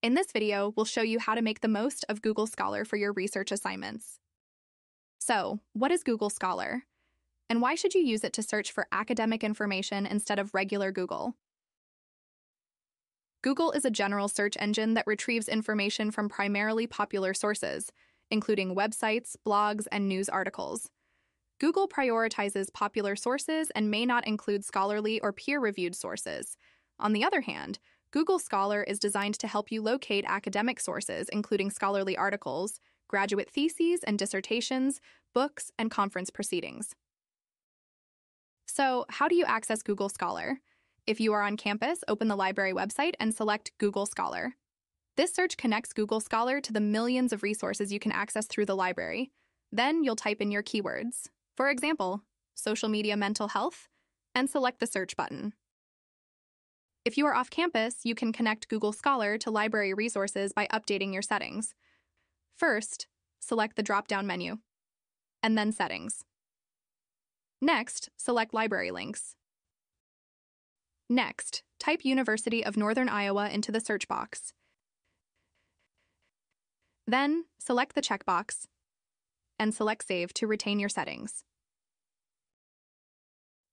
In this video, we'll show you how to make the most of Google Scholar for your research assignments. So, what is Google Scholar? And why should you use it to search for academic information instead of regular Google? Google is a general search engine that retrieves information from primarily popular sources, including websites, blogs, and news articles. Google prioritizes popular sources and may not include scholarly or peer-reviewed sources. On the other hand, Google Scholar is designed to help you locate academic sources, including scholarly articles, graduate theses and dissertations, books, and conference proceedings. So, how do you access Google Scholar? If you are on campus, open the library website and select Google Scholar. This search connects Google Scholar to the millions of resources you can access through the library. Then you'll type in your keywords. For example, social media mental health, and select the search button. If you are off campus, you can connect Google Scholar to library resources by updating your settings. First, select the drop-down menu, and then Settings. Next, select Library Links. Next, type University of Northern Iowa into the search box. Then, select the checkbox, and select Save to retain your settings.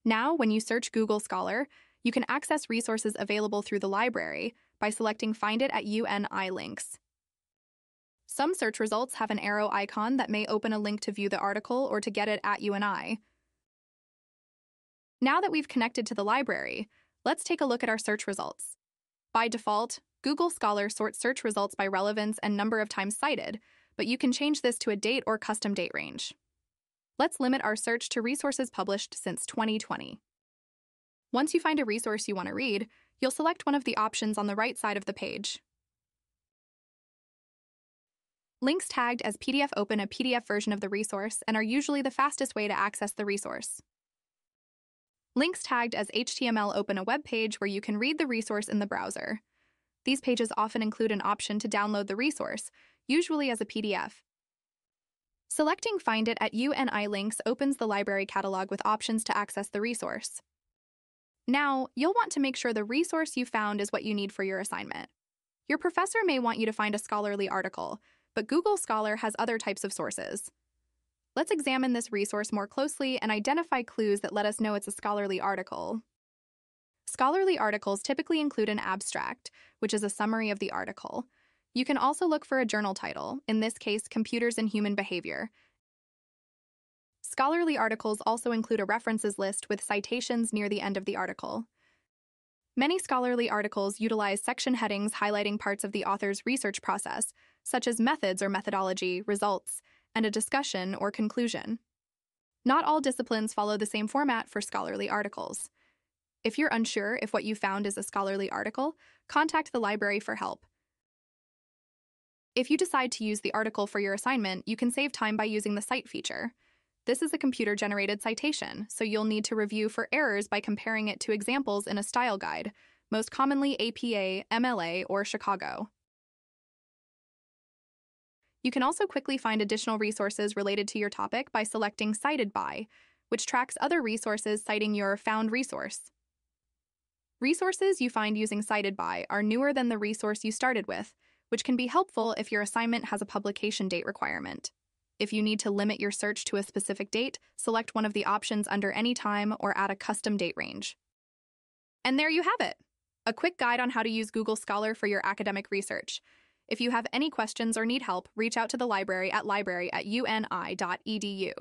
Now, when you search Google Scholar, you can access resources available through the library by selecting Find it at UNI links. Some search results have an arrow icon that may open a link to view the article or to get it at UNI. Now that we've connected to the library, let's take a look at our search results. By default, Google Scholar sorts search results by relevance and number of times cited, but you can change this to a date or custom date range. Let's limit our search to resources published since 2020. Once you find a resource you want to read, you'll select one of the options on the right side of the page. Links tagged as PDF open a PDF version of the resource and are usually the fastest way to access the resource. Links tagged as HTML open a web page where you can read the resource in the browser. These pages often include an option to download the resource, usually as a PDF. Selecting Find it at UNI links opens the library catalog with options to access the resource. Now, you'll want to make sure the resource you found is what you need for your assignment. Your professor may want you to find a scholarly article, but Google Scholar has other types of sources. Let's examine this resource more closely and identify clues that let us know it's a scholarly article. Scholarly articles typically include an abstract, which is a summary of the article. You can also look for a journal title, in this case, Computers and Human Behavior. Scholarly articles also include a references list with citations near the end of the article. Many scholarly articles utilize section headings highlighting parts of the author's research process, such as methods or methodology, results, and a discussion or conclusion. Not all disciplines follow the same format for scholarly articles. If you're unsure if what you found is a scholarly article, contact the library for help. If you decide to use the article for your assignment, you can save time by using the Cite feature. This is a computer-generated citation, so you'll need to review for errors by comparing it to examples in a style guide, most commonly APA, MLA, or Chicago. You can also quickly find additional resources related to your topic by selecting Cited By, which tracks other resources citing your found resource. Resources you find using Cited By are newer than the resource you started with, which can be helpful if your assignment has a publication date requirement. If you need to limit your search to a specific date, select one of the options under any time or add a custom date range. And there you have it, a quick guide on how to use Google Scholar for your academic research. If you have any questions or need help, reach out to the library at library@uni.edu.